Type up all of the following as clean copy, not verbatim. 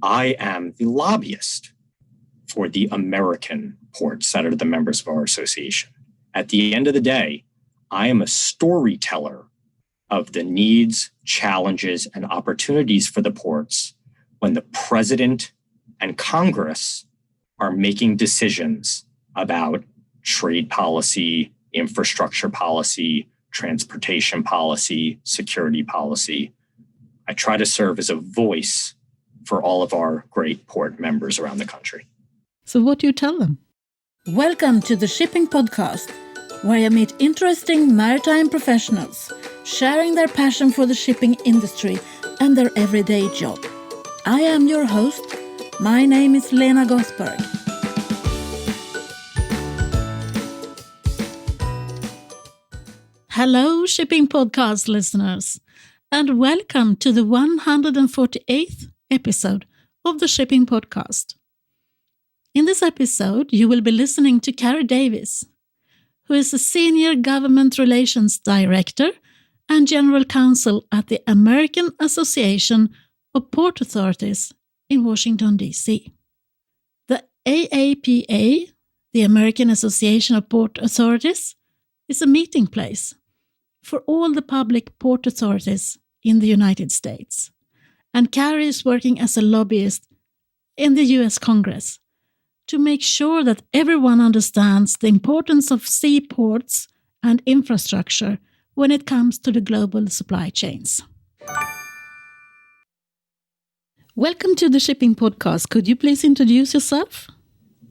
I am the lobbyist for the American ports that are the members of our association. At the end of the day, I am a storyteller of the needs, challenges, and opportunities for the ports when the president and Congress are making decisions about trade policy, infrastructure policy, transportation policy, security policy. I try to serve as a voice for all of our great port members around the country. So what do you tell them? Welcome to the Shipping Podcast, where I meet interesting maritime professionals sharing their passion for the shipping industry and their everyday job. I am your host. My name is Lena Gothberg. Hello, Shipping Podcast listeners, and welcome to the 148th episode of the Shipping Podcast. In this episode, you will be listening to Cary Davis, who is a Senior Government Relations Director and General Counsel at the American Association of Port Authorities in Washington, D.C. The AAPA, the American Association of Port Authorities, is a meeting place for all the public port authorities in the United States. And Cary is working as a lobbyist in the U.S. Congress to make sure that everyone understands the importance of seaports and infrastructure when it comes to the global supply chains. Welcome to the Shipping Podcast. Could you please introduce yourself?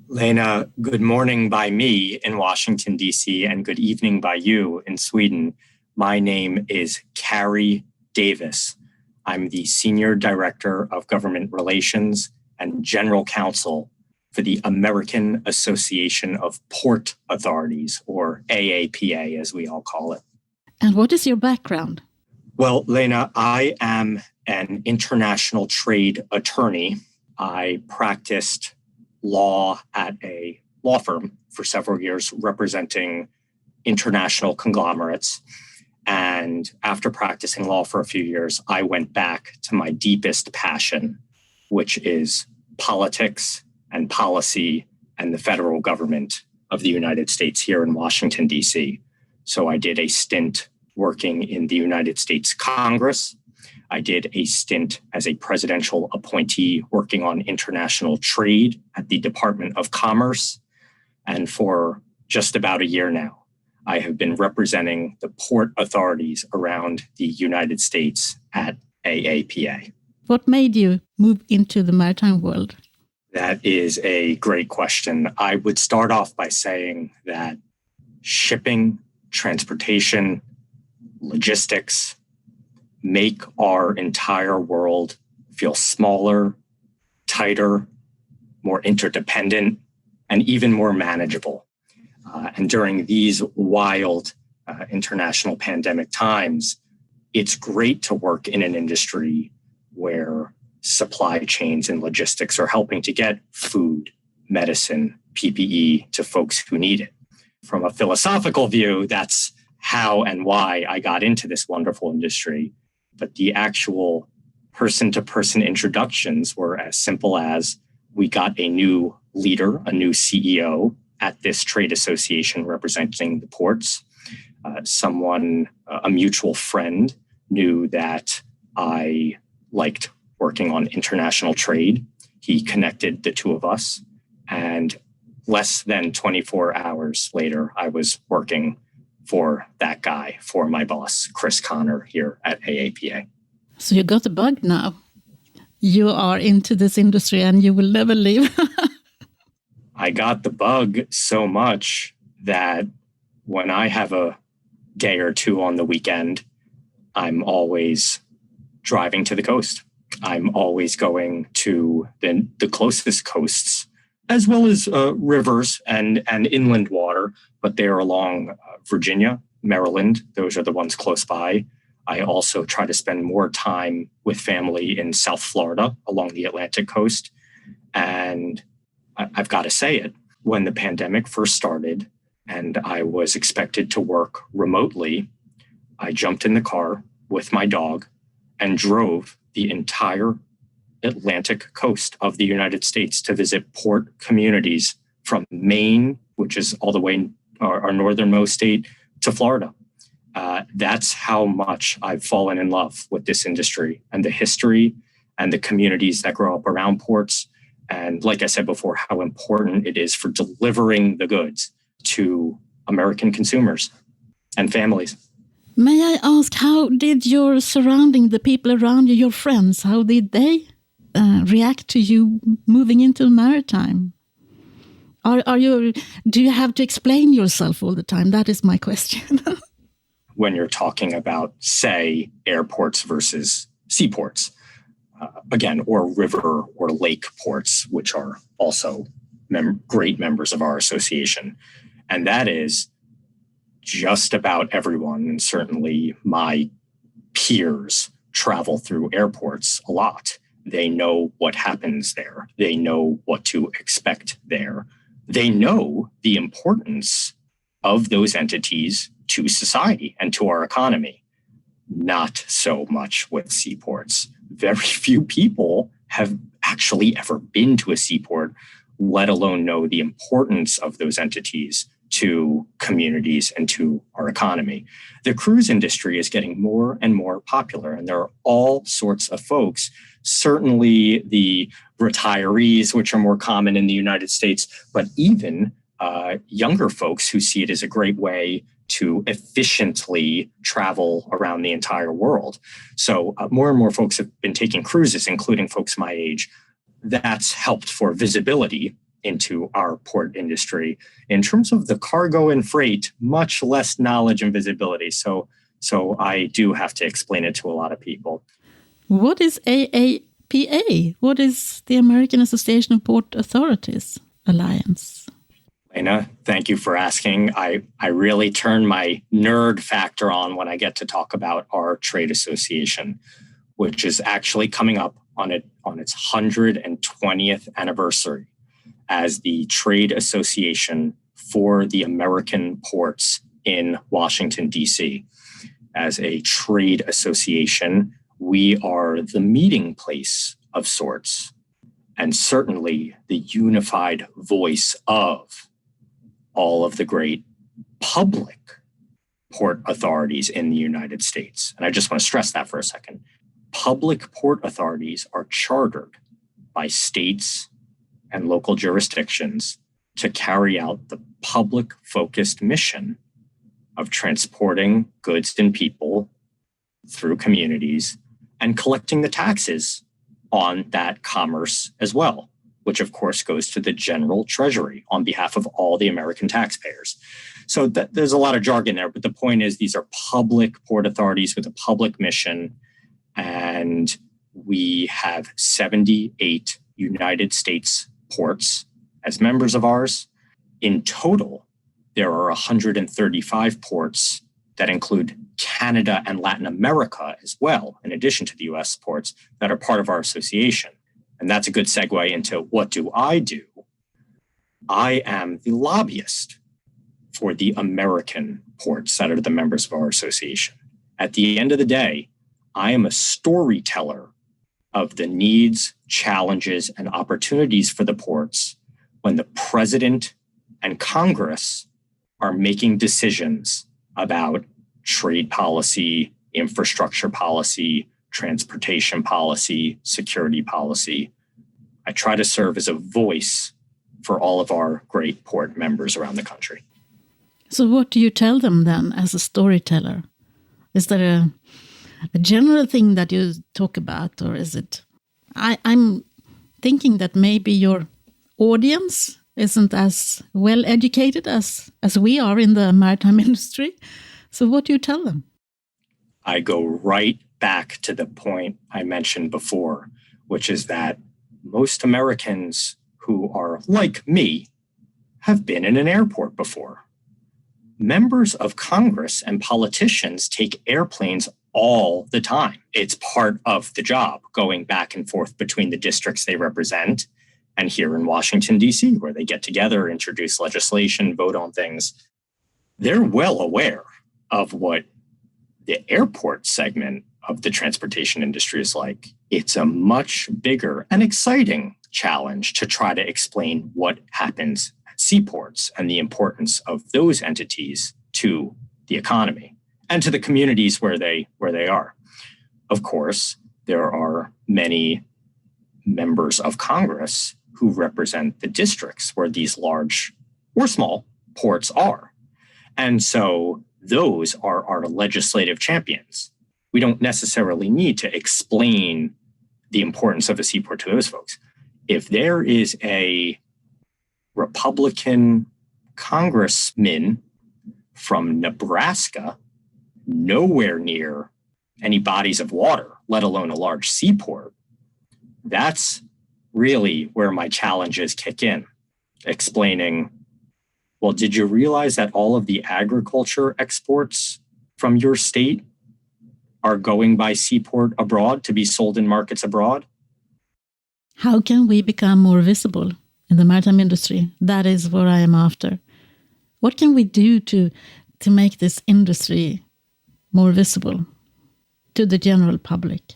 Lena, good morning by me in Washington, D.C., and good evening by you in Sweden. My name is Cary Davis. I'm the Senior Director of Government Relations and General Counsel for the American Association of Port Authorities, or AAPA, as we all call it. And what is your background? Well, Lena, I am an international trade attorney. I practiced law at a law firm for several years, representing international conglomerates. And after practicing law for a few years, I went back to my deepest passion, which is politics and policy and the federal government of the United States here in Washington, D.C. So I did a stint working in the United States Congress. I did a stint as a presidential appointee working on international trade at the Department of Commerce. And for just about a year now, I have been representing the port authorities around the United States at AAPA. What made you move into the maritime world? That is a great question. I would start off by saying that shipping, transportation, logistics make our entire world feel smaller, tighter, more interdependent, and even more manageable. And during these wild international pandemic times, it's great to work in an industry where supply chains and logistics are helping to get food, medicine, PPE to folks who need it. From a philosophical view, that's how and why I got into this wonderful industry. But the actual person-to-person introductions were as simple as we got a new leader, a new CEO at this trade association representing the ports. A mutual friend, knew that I liked working on international trade. He connected the two of us, and less than 24 hours later, I was working for that guy, for my boss, Chris Connor, here at AAPA. So you got the bug now. You are into this industry and you will never leave. I got the bug so much that when I have a day or two on the weekend, I'm always driving to the coast. I'm always going to the closest coasts, as well as rivers and inland water, but they're along Virginia, Maryland. Those are the ones close by. I also try to spend more time with family in South Florida along the Atlantic coast. And I've got to say it, when the pandemic first started and I was expected to work remotely, I jumped in the car with my dog and drove the entire Atlantic coast of the United States to visit port communities from Maine, which is all the way our northernmost state, to Florida. That's how much I've fallen in love with this industry and the history and the communities that grow up around ports. And like I said before, how important it is for delivering the goods to American consumers and families. May I ask, how did your surrounding, the people around you, your friends, how did they react to you moving into maritime? Do you have to explain yourself all the time? That is my question. When you're talking about, say, airports versus seaports, again, or river or lake ports, which are also great members of our association. And that is just about everyone, and certainly my peers, travel through airports a lot. They know what happens there. They know what to expect there. They know the importance of those entities to society and to our economy. Not so much with seaports. Very few people have actually ever been to a seaport, let alone know the importance of those entities to communities and to our economy. The cruise industry is getting more and more popular, and there are all sorts of folks, certainly the retirees, which are more common in the United States, but even younger folks who see it as a great way to efficiently travel around the entire world. So more and more folks have been taking cruises, including folks my age. That's helped for visibility into our port industry. In terms of the cargo and freight, much less knowledge and visibility. So I do have to explain it to a lot of people. What is AAPA? What is the American Association of Port Authorities Alliance? Lena, thank you for asking. I really turn my nerd factor on when I get to talk about our trade association, which is actually coming up on its 120th anniversary as the trade association for the American ports in Washington, D.C. As a trade association, we are the meeting place of sorts, and certainly the unified voice of all of the great public port authorities in the United States. And I just want to stress that for a second. Public port authorities are chartered by states and local jurisdictions to carry out the public-focused mission of transporting goods and people through communities and collecting the taxes on that commerce as well, which of course goes to the general treasury on behalf of all the American taxpayers. So there's a lot of jargon there, but the point is these are public port authorities with a public mission, and we have 78 United States ports as members of ours. In total, there are 135 ports that include Canada and Latin America as well, in addition to the US ports that are part of our association. And that's a good segue into what do? I am the lobbyist for the American ports that are the members of our association. At the end of the day, I am a storyteller of the needs, challenges, and opportunities for the ports when the president and Congress are making decisions about trade policy, infrastructure policy, transportation policy, security policy. I try to serve as a voice for all of our great port members around the country. So what do you tell them then as a storyteller? Is there a general thing that you talk about, or is it... I'm thinking that maybe your audience isn't as well educated as we are in the maritime industry. So what do you tell them? I go right back to the point I mentioned before, which is that most Americans who are like me have been in an airport before. Members of Congress and politicians take airplanes all the time. It's part of the job, going back and forth between the districts they represent and here in Washington, D.C., where they get together, introduce legislation, vote on things. They're well aware of what the airport segment of the transportation industry is like. it's a much bigger and exciting challenge to try to explain what happens at seaports and the importance of those entities to the economy and to the communities where they are. Of course, there are many members of Congress who represent the districts where these large or small ports are. And so those are our legislative champions. We don't necessarily need to explain the importance of a seaport to those folks. If there is a Republican congressman from Nebraska nowhere near any bodies of water, let alone a large seaport, that's really where my challenges kick in, explaining, well, did you realize that all of the agriculture exports from your state are going by seaport abroad to be sold in markets abroad? How can we become more visible in the maritime industry? That is what I am after. What can we do to make this industry more visible to the general public?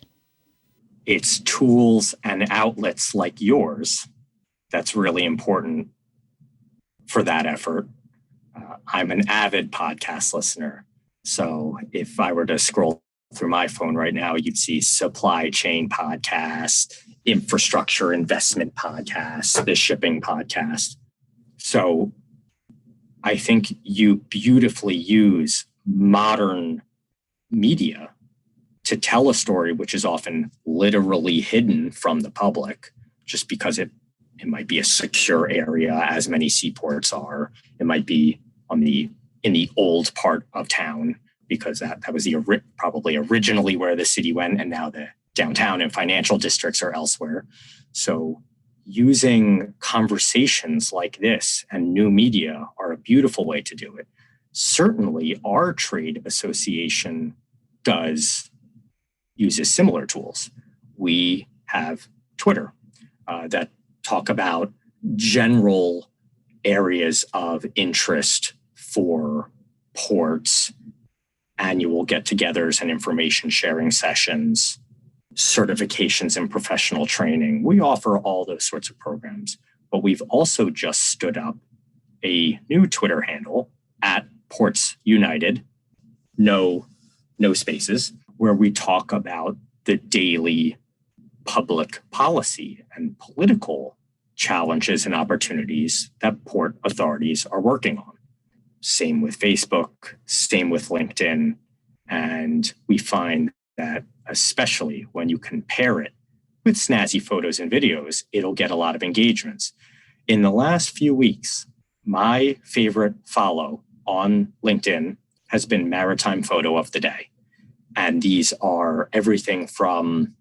It's tools and outlets like yours that's really important for that effort. I'm an avid podcast listener. So if I were to scroll through my phone right now, you'd see supply chain podcast, infrastructure investment podcast, the shipping podcast. So I think you beautifully use modern media to tell a story which is often literally hidden from the public just because it might be a secure area, as many seaports are. It might be in the old part of town because that was probably originally where the city went, and now the downtown and financial districts are elsewhere. So using conversations like this and new media are a beautiful way to do it. Certainly, our trade association uses similar tools. We have Twitter that talk about general areas of interest for ports, annual get-togethers and information sharing sessions, certifications and professional training. We offer all those sorts of programs, but we've also just stood up a new Twitter handle at Ports United, no spaces, where we talk about the daily public policy and political challenges and opportunities that port authorities are working on. Same with Facebook, same with LinkedIn. And we find that especially when you compare it with snazzy photos and videos, it'll get a lot of engagements. In the last few weeks, my favorite follow on LinkedIn has been Maritime Photo of the Day. And these are everything from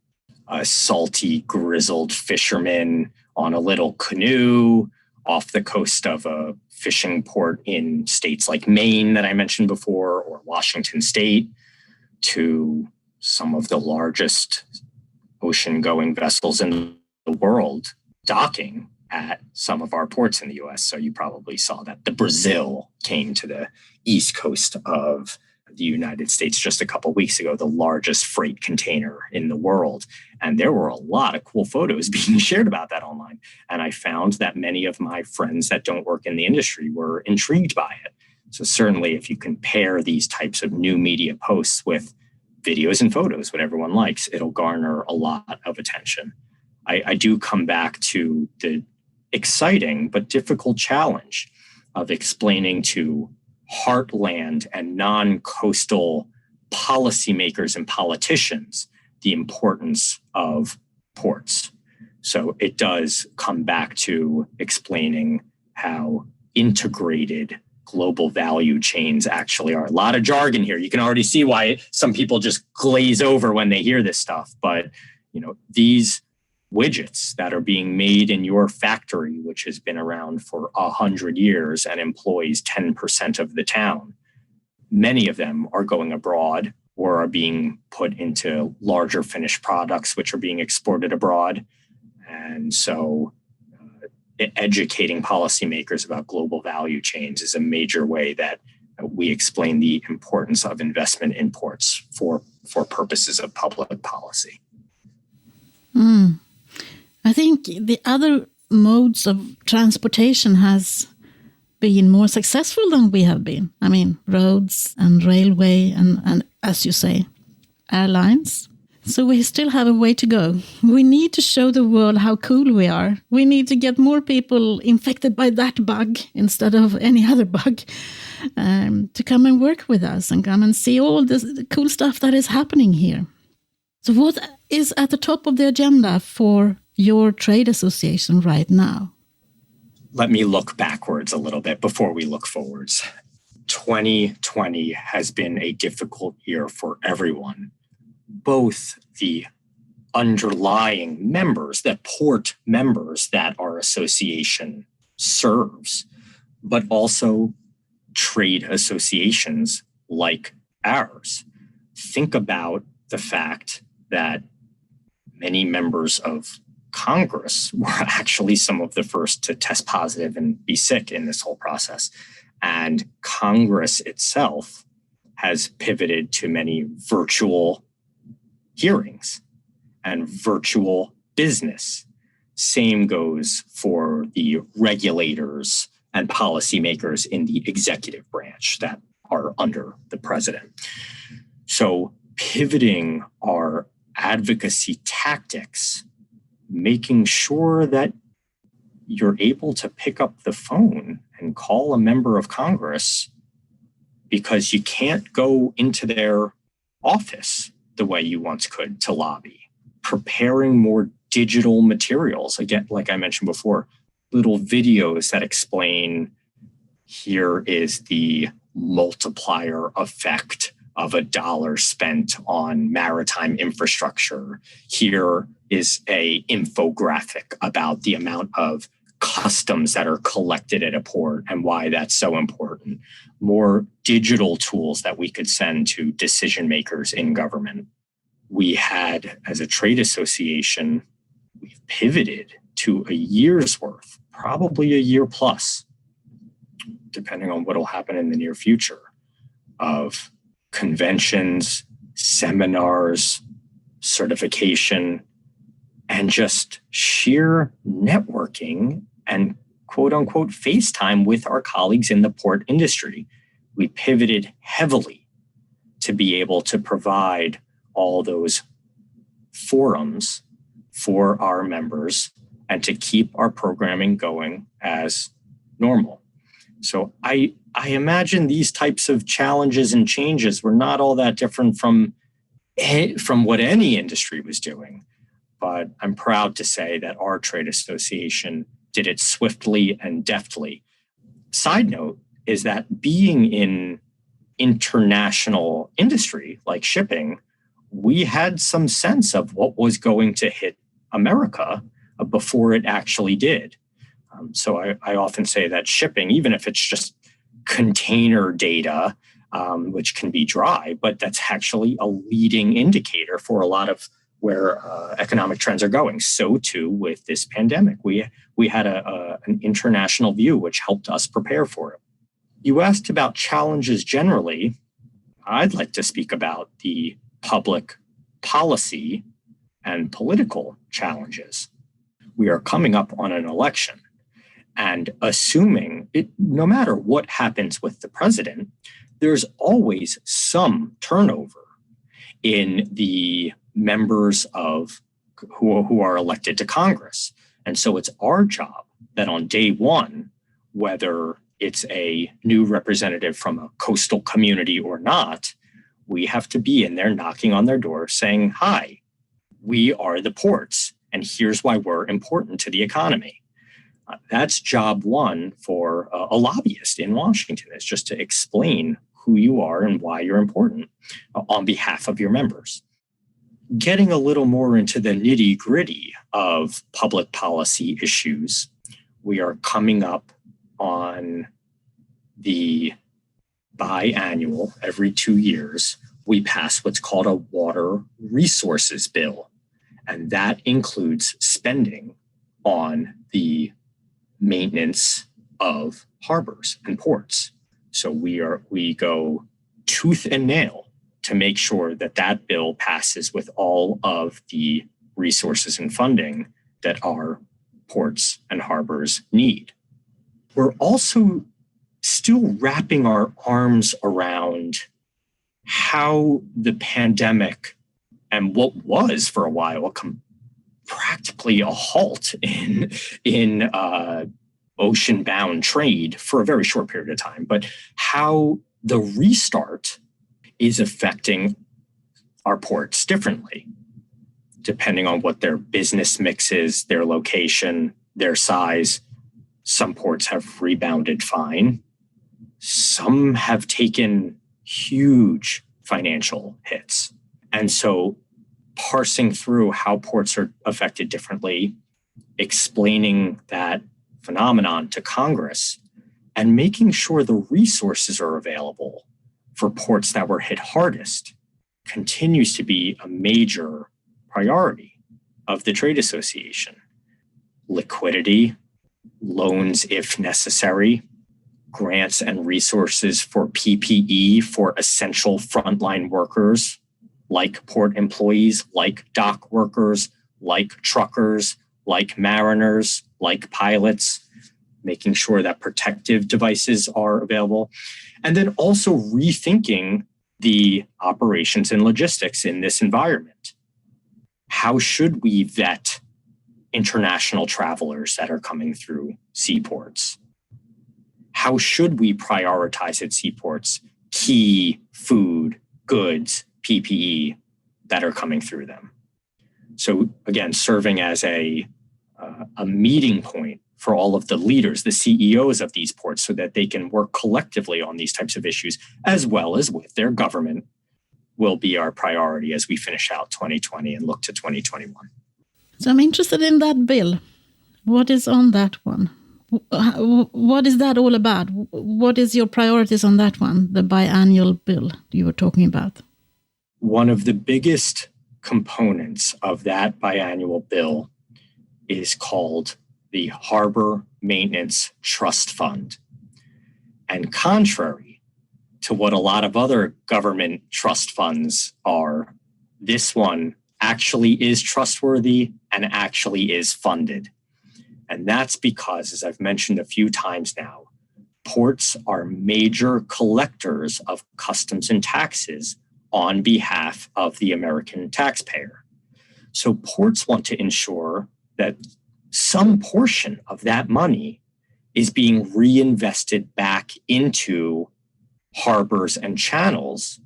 a salty, grizzled fisherman on a little canoe off the coast of a fishing port in states like Maine that I mentioned before, or Washington State, to some of the largest ocean-going vessels in the world docking at some of our ports in the U.S. So you probably saw that the Brazil came to the east coast of the United States just a couple of weeks ago, the largest freight container in the world. And there were a lot of cool photos being shared about that online. And I found that many of my friends that don't work in the industry were intrigued by it. So certainly if you compare these types of new media posts with videos and photos, what everyone likes, it'll garner a lot of attention. I do come back to the exciting but difficult challenge of explaining to heartland and non-coastal policymakers and politicians the importance of ports. So it does come back to explaining how integrated global value chains actually are. A lot of jargon here. You can already see why some people just glaze over when they hear this stuff. But, these widgets that are being made in your factory, which has been around for 100 years and employs 10% of the town, many of them are going abroad or are being put into larger finished products, which are being exported abroad. And so educating policymakers about global value chains is a major way that we explain the importance of investment in ports for purposes of public policy. I think the other modes of transportation has been more successful than we have been. I mean, roads and railway and as you say, airlines. So we still have a way to go. We need to show the world how cool we are. We need to get more people infected by that bug instead of any other bug to come and work with us and come and see all the cool stuff that is happening here. So what is at the top of the agenda for your trade association right now? Let me look backwards a little bit before we look forwards. 2020 has been a difficult year for everyone. Both the underlying members, the port members that our association serves, but also trade associations like ours. Think about the fact that many members of Congress were actually some of the first to test positive and be sick in this whole process. And Congress itself has pivoted to many virtual hearings and virtual business. Same goes for the regulators and policymakers in the executive branch that are under the president. So pivoting our advocacy tactics, making sure that you're able to pick up the phone and call a member of Congress because you can't go into their office the way you once could to lobby. Preparing more digital materials. Again, like I mentioned before, little videos that explain here is the multiplier effect of $1 spent on maritime infrastructure. Here is a infographic about the amount of customs that are collected at a port and why that's so important. More digital tools that we could send to decision makers in government. We had, as a trade association, we've pivoted to a year's worth, probably a year plus, depending on what will happen in the near future, of conventions, seminars, certification, and just sheer networking and quote unquote FaceTime with our colleagues in the port industry. We pivoted heavily to be able to provide all those forums for our members and to keep our programming going as normal. So I imagine these types of challenges and changes were not all that different from what any industry was doing. But I'm proud to say that our trade association did it swiftly and deftly. Side note is that being in international industry like shipping, we had some sense of what was going to hit America before it actually did. So I often say that shipping, even if it's just container data, which can be dry, but that's actually a leading indicator for a lot of where economic trends are going. So too with this pandemic, we had an international view, which helped us prepare for it. You asked about challenges generally. I'd like to speak about the public policy and political challenges. We are coming up on an election, and assuming it, no matter what happens with the president, there's always some turnover in the members of who are elected to Congress. And so it's our job that on day one, whether it's a new representative from a coastal community or not, we have to be in there knocking on their door saying, hi, we are the ports, and here's why we're important to the economy. That's job one for a lobbyist in Washington, is just to explain who you are and why you're important on behalf of your members. Getting a little more into the nitty-gritty of public policy issues, we are coming up on the biannual, every 2 years, we pass what's called a water resources bill. And that includes spending on the maintenance of harbors and ports. So we go tooth and nail to make sure that that bill passes with all of the resources and funding that our ports and harbors need. We're also still wrapping our arms around how the pandemic and what was for a while practically a halt in ocean-bound trade for a very short period of time, but how the restart is affecting our ports differently, depending on what their business mix is, their location, their size. Some ports have rebounded fine. Some have taken huge financial hits. And so parsing through how ports are affected differently, explaining that phenomenon to Congress, and making sure the resources are available for ports that were hit hardest continues to be a major priority of the Trade Association. Liquidity, loans if necessary, grants and resources for PPE for essential frontline workers, like port employees, like dock workers, like truckers, like mariners, like pilots, making sure that protective devices are available. And then also rethinking the operations and logistics in this environment. How should we vet international travelers that are coming through seaports? How should we prioritize at seaports key food, goods, PPE that are coming through them? So again, serving as a meeting point for all of the leaders, the CEOs of these ports, so that they can work collectively on these types of issues, as well as with their government, will be our priority as we finish out 2020 and look to 2021. So I'm interested in that bill. What is on that one? What is that all about? What is your priorities on that one, the biannual bill you were talking about? One of the biggest components of that biannual bill is called the Harbor Maintenance Trust Fund. And contrary to what a lot of other government trust funds are, this one actually is trustworthy and actually is funded. And that's because, as I've mentioned a few times now, ports are major collectors of customs and taxes on behalf of the American taxpayer. So ports want to ensure that some portion of that money is being reinvested back into harbors and channels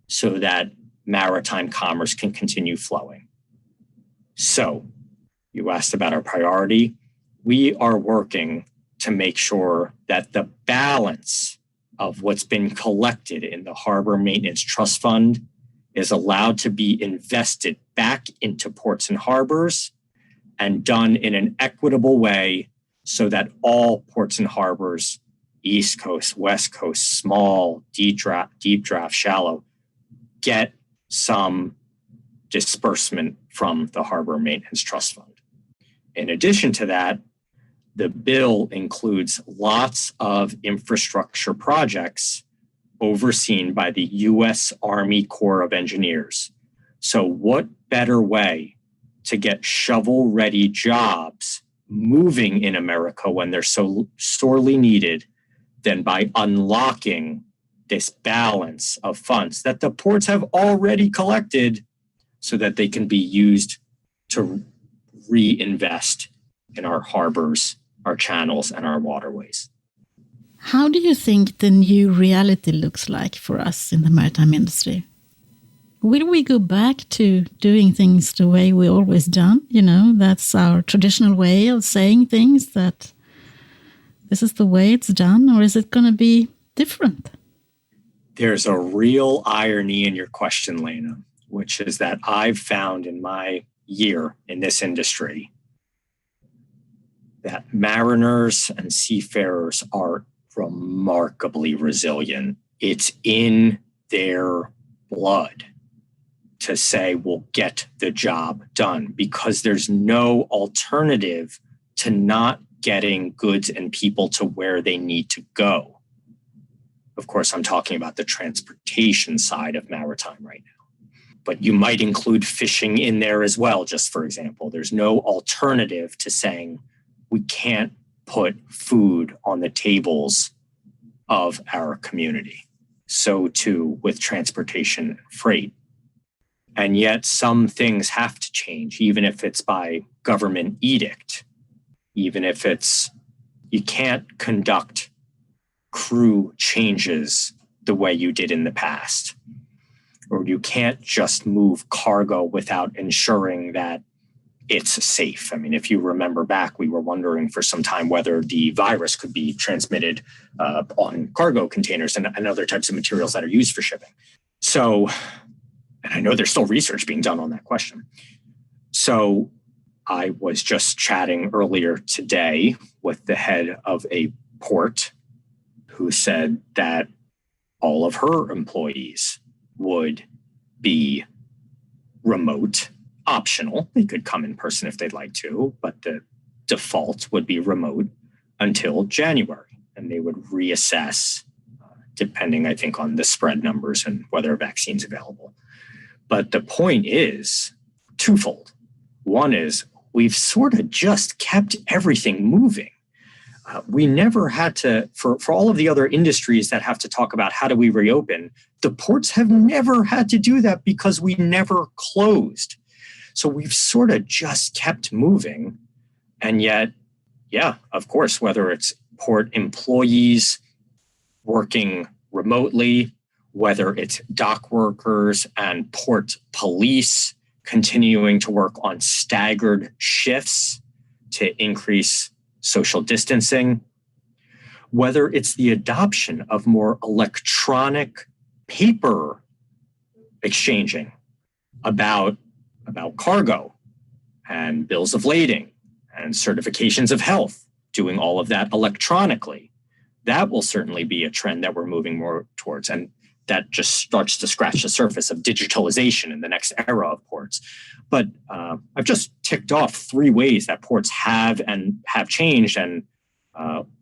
so that maritime commerce can continue flowing. So you asked about our priority. We are working to make sure that the balance of what's been collected in the Harbor Maintenance Trust Fund is allowed to be invested back into ports and harbors and done in an equitable way so that all ports and harbors, East Coast, West Coast, small, deep draft, shallow, get some disbursement from the Harbor Maintenance Trust Fund. In addition to that, the bill includes lots of infrastructure projects overseen by the U.S. Army Corps of Engineers. So what better way to get shovel-ready jobs moving in America when they're so sorely needed than by unlocking this balance of funds that the ports have already collected so that they can be used to reinvest in our harbors, our channels, and our waterways. How do you think the new reality looks like for us in the maritime industry? Will we go back to doing things the way we always done? You know, that's our traditional way of saying things, that this is the way it's done, or is it going to be different? There's a real irony in your question, Lena, which is that I've found in my year in this industry that mariners and seafarers are remarkably resilient. It's in their blood to say, we'll get the job done, because there's no alternative to not getting goods and people to where they need to go. Of course, I'm talking about the transportation side of maritime right now. but you might include fishing in there as well, just for example. There's no alternative to saying we can't put food on the tables of our community. So too with transportation and freight. And yet some things have to change, even if it's by government edict, even if it's, you can't conduct crew changes the way you did in the past, or you can't just move cargo without ensuring that it's safe. I mean, if you remember back, we were wondering for some time whether the virus could be transmitted on cargo containers and other types of materials that are used for shipping. So, and I know there's still research being done on that question. So I was just chatting earlier today with the head of a port who said that all of her employees would be remote, optional. They could come in person if they'd like to, but the default would be remote until January. And they would reassess, depending, I think, on the spread numbers and whether a vaccine's available. But the point is twofold. One is we've sort of just kept everything moving. We never had to, for all of the other industries that have to talk about how do we reopen, the ports have never had to do that because we never closed. So we've sort of just kept moving. And yet, yeah, of course, whether it's port employees working remotely, whether it's dock workers and port police continuing to work on staggered shifts to increase social distancing, whether it's the adoption of more electronic paper exchanging about cargo and bills of lading and certifications of health, doing all of that electronically. That will certainly be a trend that we're moving more towards. And that just starts to scratch the surface of digitalization in the next era of ports. But I've just ticked off 3 ways that ports have changed and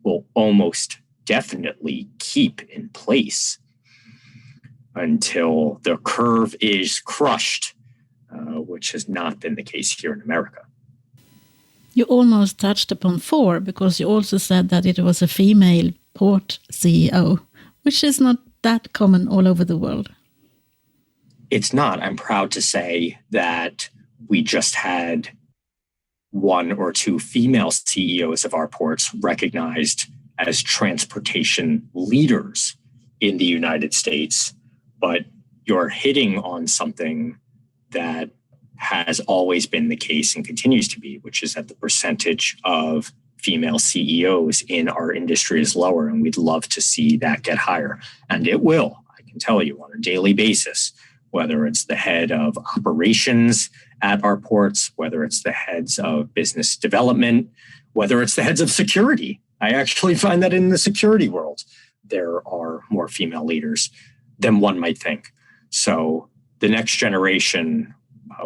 will almost definitely keep in place until the curve is crushed, which has not been the case here in America. You almost touched upon 4 because you also said that it was a female port CEO, which is not that common all over the world. It's not. I'm proud to say that we just had 1 or 2 female CEOs of our ports recognized as transportation leaders in the United States. But you're hitting on something that has always been the case and continues to be, which is that the percentage of female CEOs in our industry is lower, and we'd love to see that get higher. And it will, I can tell you, on a daily basis, whether it's the head of operations at our ports, whether it's the heads of business development, whether it's the heads of security. I actually find that in the security world, there are more female leaders than one might think. So the next generation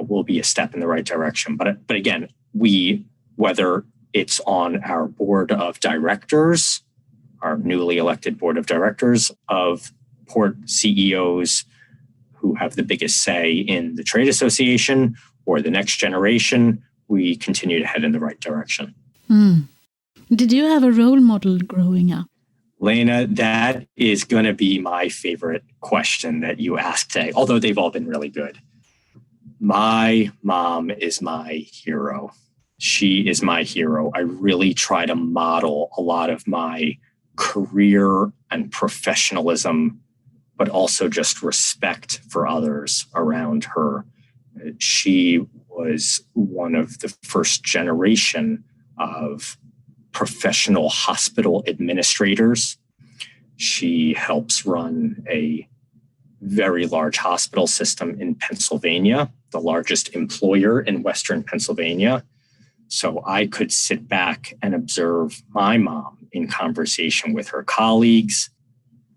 will be a step in the right direction. But again, whether it's on our board of directors, our newly elected board of directors of port CEOs who have the biggest say in the trade association, or the next generation, we continue to head in the right direction. Did you have a role model growing up? Lena, that is going to be my favorite question that you asked today, although they've all been really good. My mom is my hero. She is my hero. I really try to model a lot of my career and professionalism, but also just respect for others around her. She was one of the first generation of professional hospital administrators. She helps run a very large hospital system in Pennsylvania, the largest employer in Western Pennsylvania. So I could sit back and observe my mom in conversation with her colleagues,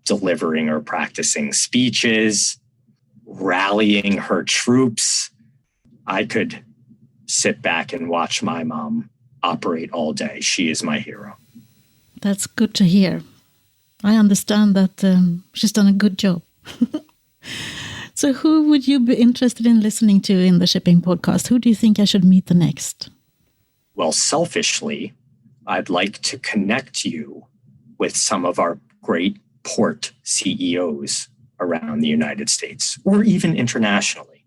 delivering or practicing speeches, rallying her troops. I could sit back and watch my mom operate all day. She is my hero. That's good to hear. I understand that she's done a good job. So who would you be interested in listening to in the shipping podcast? Who do you think I should meet the next? Well, selfishly, I'd like to connect you with some of our great port CEOs around the United States or even internationally,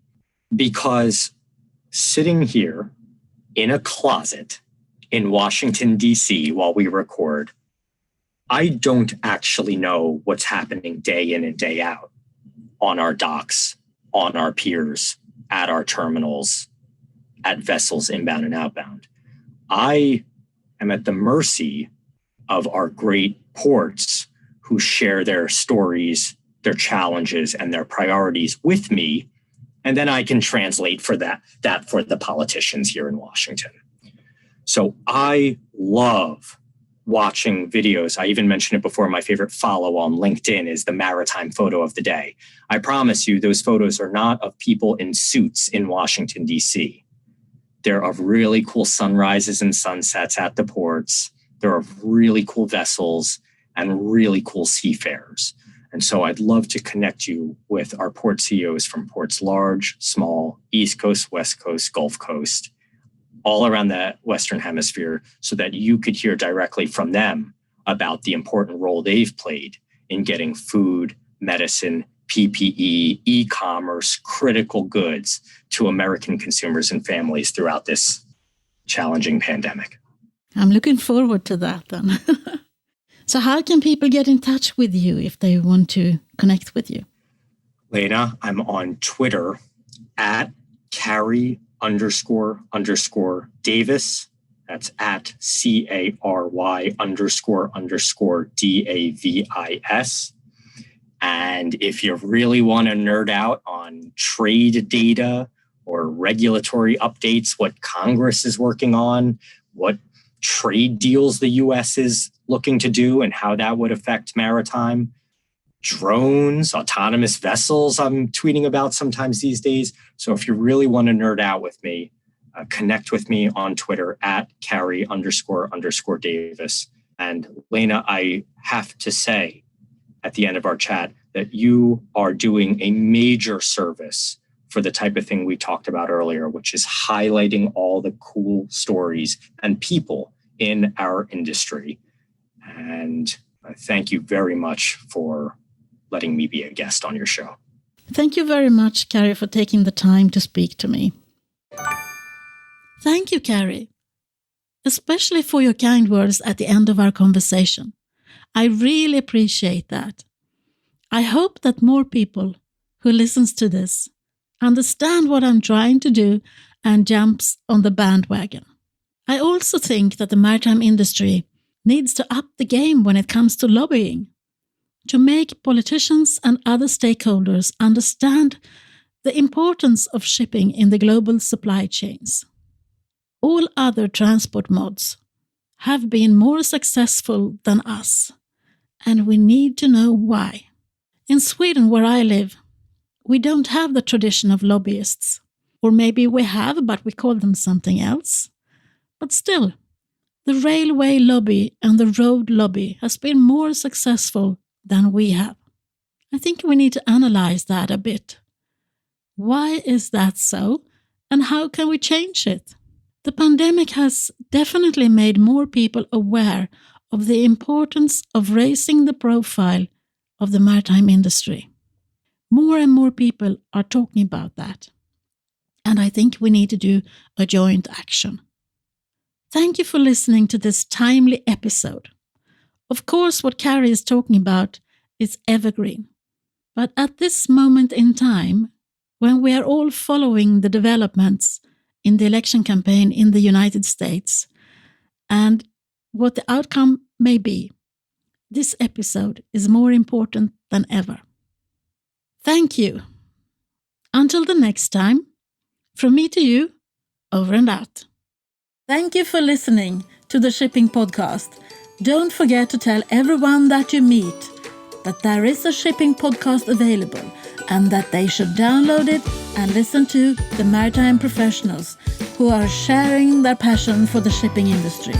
because sitting here in a closet in Washington, D.C. while we record, I don't actually know what's happening day in and day out on our docks, on our piers, at our terminals, at vessels inbound and outbound. I am at the mercy of our great ports who share their stories, their challenges, and their priorities with me. And then I can translate for that for the politicians here in Washington. So I love watching videos. I even mentioned it before. My favorite follow on LinkedIn is the Maritime photo of the day. I promise you, those photos are not of people in suits in Washington, D.C. They're of really cool sunrises and sunsets at the ports. They're of really cool vessels and really cool seafarers. And so I'd love to connect you with our port CEOs from ports large, small, East Coast, West Coast, Gulf Coast, all around the Western Hemisphere, so that you could hear directly from them about the important role they've played in getting food, medicine, PPE, e-commerce, critical goods to American consumers and families throughout this challenging pandemic. I'm looking forward to that then. So how can people get in touch with you if they want to connect with you? Lena, I'm on Twitter at Cary__Davis. That's at CARY__DAVIS. And if you really want to nerd out on trade data or regulatory updates, what Congress is working on, what trade deals the U.S. is looking to do and how that would affect maritime, drones, autonomous vessels I'm tweeting about sometimes these days. So if you really want to nerd out with me, connect with me on Twitter at Cary__Davis. And Lena, I have to say at the end of our chat that you are doing a major service for the type of thing we talked about earlier, which is highlighting all the cool stories and people in our industry. And thank you very much for letting me be a guest on your show. Thank you very much, Cary, for taking the time to speak to me. Thank you, Cary, especially for your kind words at the end of our conversation. I really appreciate that. I hope that more people who listens to this understand what I'm trying to do and jumps on the bandwagon. I also think that the maritime industry needs to up the game when it comes to lobbying, to make politicians and other stakeholders understand the importance of shipping in the global supply chains. All other transport modes have been more successful than us, and we need to know why. In Sweden, where I live, we don't have the tradition of lobbyists. Or maybe we have, but we call them something else. But still, the railway lobby and the road lobby has been more successful than we have. I think we need to analyze that a bit. Why is that so, and how can we change it? The pandemic has definitely made more people aware of the importance of raising the profile of the maritime industry. More and more people are talking about that. And I think we need to do a joint action. Thank you for listening to this timely episode. Of course, what Cary is talking about is evergreen. But at this moment in time, when we are all following the developments in the election campaign in the United States and what the outcome may be, this episode is more important than ever. Thank you. Until the next time, from me to you, over and out. Thank you for listening to the Shipping Podcast. Don't forget to tell everyone that you meet that there is a shipping podcast available and that they should download it and listen to the maritime professionals who are sharing their passion for the shipping industry.